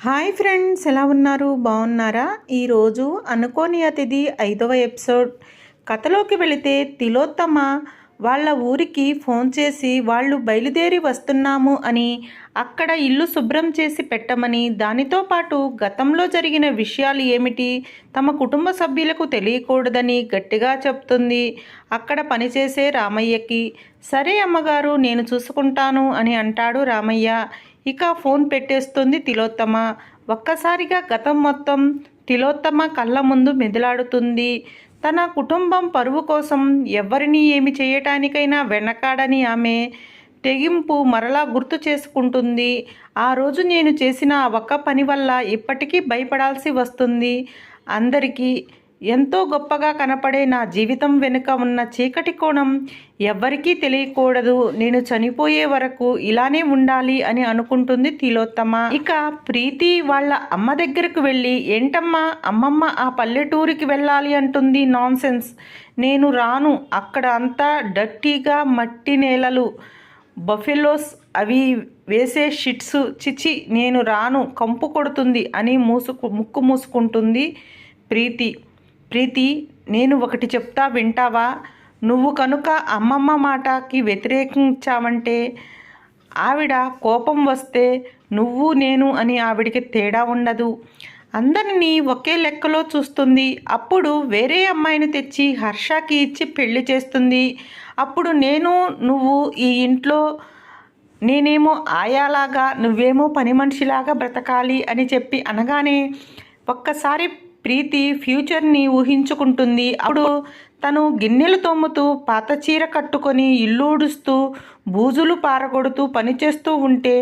Hi friends, ఎలా ఉన్నారు? బాగున్నారా? ఈరోజు అనుకోని అతిథి 5వ ఎపిసోడ్. కథలోకి వెళితే తిలోత్తమ వాళ్ళ ఊరికి ఫోన్ చేసి వాళ్ళు బయలుదేరి వస్తున్నాము అని, అక్కడ ఇల్లు శుభ్రం చేసి పెట్టమని, దానితో పాటు గతంలో జరిగిన విషయాలు ఏమిటి తమ కుటుంబ సభ్యులకు తెలియకూడదని గట్టిగా చెప్తుంది అక్కడ పనిచేసే రామయ్యకి. సరే అమ్మగారు, నేను చూసుకుంటాను అని అంటాడు రామయ్య. ఇక ఫోన్ పెట్టేస్తుంది తిలోత్తమ. ఒక్కసారిగా గతం మొత్తం తిలోత్తమ కళ్ళ ముందు మెదిలాడుతుంది. తన కుటుంబం పరువు కోసం ఎవరిని ఏమి చేయటానికైనా వెనకాడని ఆమె తెగింపు మరలా గుర్తు చేసుకుంటుంది. ఆ రోజు నేను చేసిన ఆ ఒక్క పని వల్ల ఇప్పటికీ భయపడాల్సి వస్తుంది. అందరికీ ఎంతో గొప్పగా కనపడే నా జీవితం వెనుక ఉన్న చీకటి కోణం ఎవ్వరికీ తెలియకూడదు. నేను చనిపోయే వరకు ఇలానే ఉండాలి అని అనుకుంటుంది తిలోత్తమ. ఇక ప్రీతి వాళ్ళ అమ్మ దగ్గరకు వెళ్ళి, ఏంటమ్మా అమ్మమ్మ ఆ పల్లెటూరికి వెళ్ళాలి అంటుంది. నాన్సెన్స్, నేను రాను. అక్కడ అంతా డర్టీగా మట్టి నేలలు, బఫెలోస్ అవి వేసే షిట్స్, చిచి నేను రాను, కంపు కొడుతుంది అని ముక్కు మూసుకుంటుంది ప్రీతి. ప్రీతి, నేను ఒకటి చెప్తా వింటావా? నువ్వు కనుక అమ్మమ్మ మాటకి వ్యతిరేకించావంటే, ఆవిడ కోపం వస్తే నువ్వు నేను అని ఆవిడికి తేడా ఉండదు. అందరినీ ఒకే లెక్కలో చూస్తుంది. అప్పుడు వేరే అమ్మాయిని తెచ్చి హర్షకి ఇచ్చి పెళ్లి చేస్తుంది. అప్పుడు నువ్వు ఈ ఇంట్లో, నేనేమో ఆయాలాగా, నువ్వేమో పని మనిషిలాగా బ్రతకాలి అని చెప్పి అనగానే ఒక్కసారి ప్రీతి ఫ్యూచర్ని ఊహించుకుంటుంది. అప్పుడు తను గిన్నెలు తోముతూ, పాత చీర కట్టుకొని, ఇల్లు ఊడుస్తూ, బూజులు పారగొడుతూ పనిచేస్తూ ఉంటే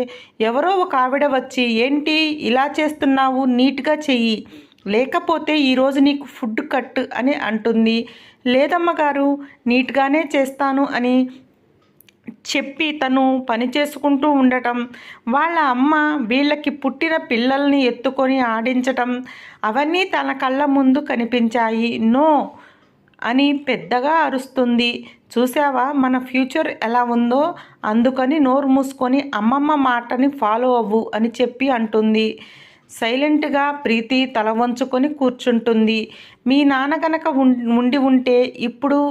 ఎవరో ఒక ఆవిడ వచ్చి, ఏంటి ఇలా చేస్తున్నావు, నీట్గా చెయ్యి, లేకపోతే ఈరోజు నీకు ఫుడ్ కట్ అని అంటుంది. లేదమ్మగారు, నీట్గానే చేస్తాను అని చెప్పి తను పని చేసుకుంటూ ఉండటం, వాళ్ళ అమ్మ వీళ్ళకి పుట్టిన పిల్లల్ని ఎత్తుకొని ఆడించటం, అవన్నీ తన కళ్ళ ముందు కనిపించాయి. నో అని పెద్దగా అరుస్తుంది. చూసావా మన ఫ్యూచర్ ఎలా ఉందో, అందుకని నోరు మూసుకొని అమ్మమ్మ మాటని ఫాలో అవ్వు అని చెప్పి అంటుంది. సైలెంట్గా ప్రీతి తల వంచుకొని కూర్చుంటుంది. మీ నాన్న కనుక ఉండి ఉంటే ఇప్పుడు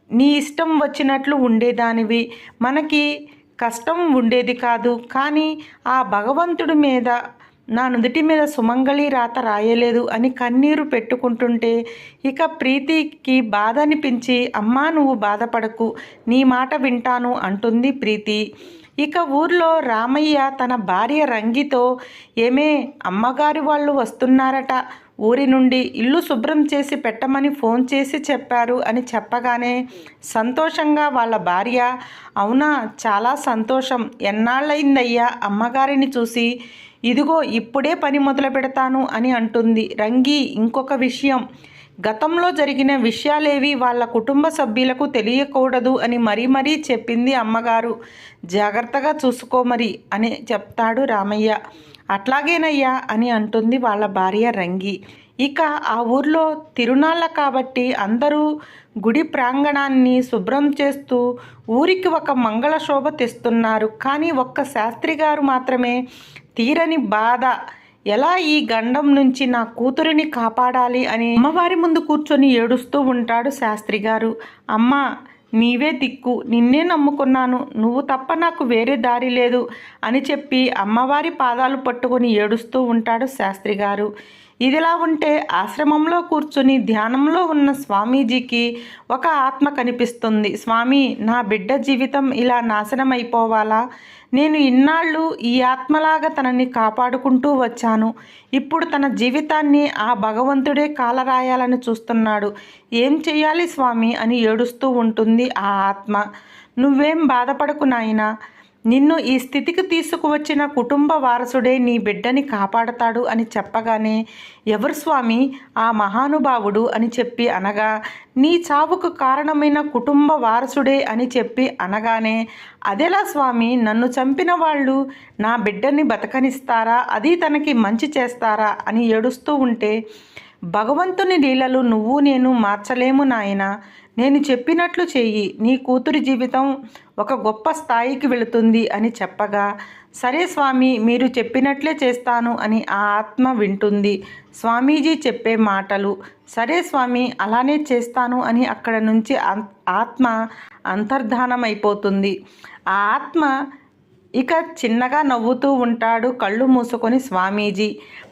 నీ ఇష్టం వచ్చినట్లు ఉండేదానివి, మనకి కష్టం ఉండేది కాదు. కానీ ఆ భగవంతుడి మీద, నా నుదుటి మీద సుమంగళి రాత రాయలేదు అని కన్నీరు పెట్టుకుంటుంటే ఇక ప్రీతికి బాధ అనిపించి, అమ్మా నువ్వు బాధపడకు, నీ మాట వింటాను అంటుంది ప్రీతి. ఇక ఊర్లో రామయ్య తన భార్య రంగితో, ఏమే అమ్మగారి వాళ్ళు వస్తున్నారట, ఊరి నుండి ఇల్లు శుభ్రం చేసి పెట్టమని ఫోన్ చేసి చెప్పారు అని చెప్పగానే సంతోషంగా వాళ్ళ భార్య, అవునా చాలా సంతోషం, ఎన్నాళ్ళయిందయ్యా అమ్మగారిని చూసి, ఇదిగో ఇప్పుడే పని మొదలు పెడతాను అని అంటుంది. రంగి, ఇంకొక విషయం, గతంలో జరిగిన విషయాలేవి వాళ్ళ కుటుంబ సభ్యులకు తెలియకూడదు అని మరీ చెప్పింది అమ్మగారు, జాగ్రత్తగా చూసుకోమరి అని చెప్తాడు రామయ్య. అట్లాగేనయ్యా అని అంటుంది వాళ్ళ భార్య రంగి. ఇక ఆ ఊర్లో తిరునాళ్ళ కాబట్టి అందరూ గుడి ప్రాంగణాన్ని శుభ్రం చేస్తూ ఊరికి ఒక మంగళ శోభ తెస్తున్నారు. కానీ ఒక్క శాస్త్రి గారు మాత్రమే తీరని బాధ, ఎలా ఈ గండం నుంచి నా కూతురిని కాపాడాలి అని అమ్మవారి ముందు కూర్చొని ఏడుస్తూ ఉంటాడు శాస్త్రి గారు. అమ్మా నీవే దిక్కు, నిన్నే నమ్ముకున్నాను, నువ్వు తప్ప నాకు వేరే దారి లేదు అని చెప్పి అమ్మవారి పాదాలు పట్టుకొని ఏడుస్తూ ఉంటాడు శాస్త్రి గారు. ఇదిలా ఉంటే ఆశ్రమంలో కూర్చుని ధ్యానంలో ఉన్న స్వామీజీకి ఒక ఆత్మ కనిపిస్తుంది. స్వామి, నా బిడ్డ జీవితం ఇలా నాశనం అయిపోవాలా? నేను ఇన్నాళ్ళు ఈ ఆత్మలాగా తనని కాపాడుకుంటూ వచ్చాను. ఇప్పుడు తన జీవితాన్ని ఆ భగవంతుడే కాలరాయాలని చూస్తున్నాడు. ఏం చెయ్యాలి స్వామి అని ఏడుస్తూ ఉంటుంది ఆ ఆత్మ. నువ్వేం బాధపడకు నాయనా, నిన్ను ఈ స్థితికి తీసుకువచ్చిన కుటుంబ వారసుడే నీ బిడ్డని కాపాడతాడు అని చెప్పగానే, ఎవరు స్వామి ఆ మహానుభావుడు అని చెప్పి అనగా, నీ చావుకు కారణమైన కుటుంబ వారసుడే అని చెప్పి అనగానే, అదెలా స్వామి, నన్ను చంపిన వాళ్ళు నా బిడ్డని బతకనిస్తారా? అది తనకి మంచి చేస్తారా అని ఏడుస్తూ ఉంటే, భగవంతుని లీలలు నువ్వు నేను మార్చలేము నాయనా, నేను చెప్పినట్లు చెయ్యి, నీ కూతురి జీవితం ఒక గొప్ప స్థాయికి వెళుతుంది అని చెప్పగా, సరే స్వామి, మీరు చెప్పినట్లే చేస్తాను అని ఆ ఆత్మ వింటుంది. స్వామీజీ చెప్పే మాటలు. సరే స్వామి, అలానే చేస్తాను అని అక్కడ నుంచి ఆత్మ అంతర్ధానమైపోతుంది. ఆ ఆత్మ ఇక చిన్నగా నవ్వుతూ ఉంటాడు కళ్ళు మూసుకొని స్వామీజీ.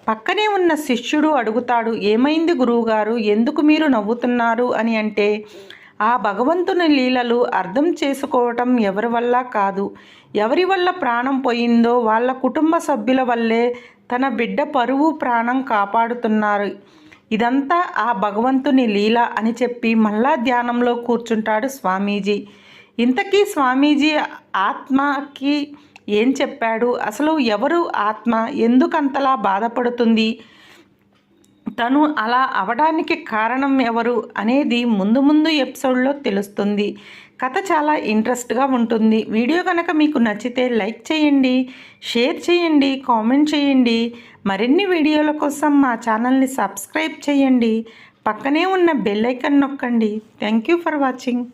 పక్కనే ఉన్న శిష్యుడు అడుగుతాడు, ఏమైంది గురువుగారు, ఎందుకు మీరు నవ్వుతున్నారు అని. అంటే ఆ భగవంతుని లీలలు అర్థం చేసుకోవటం ఎవరి వల్ల కాదు. ఎవరి వల్ల ప్రాణం పోయిందో వాళ్ళ కుటుంబ సభ్యుల వల్లే తన బిడ్డ పరువు ప్రాణం కాపాడుతున్నారు. ఇదంతా ఆ భగవంతుని లీల అని చెప్పి మళ్ళా ధ్యానంలో కూర్చుంటాడు స్వామీజీ. ఇంతకీ స్వామీజీ ఆత్మకి ఏం చెప్పాడు? అసలు ఎవరు ఆత్మ? ఎందుకంతలా బాధపడుతుంది? తను అలా అవడానికి కారణం ఎవరు అనేది ముందు ముందు ఎపిసోడ్లో తెలుస్తుంది. కథ చాలా ఇంట్రెస్ట్గా ఉంటుంది. వీడియో కనుక మీకు నచ్చితే లైక్ చేయండి, షేర్ చేయండి, కామెంట్ చేయండి. మరిన్ని వీడియోల కోసం మా ఛానల్ని సబ్స్క్రైబ్ చేయండి. పక్కనే ఉన్న బెల్ ఐకాన్ నొక్కండి. Thank you for watching.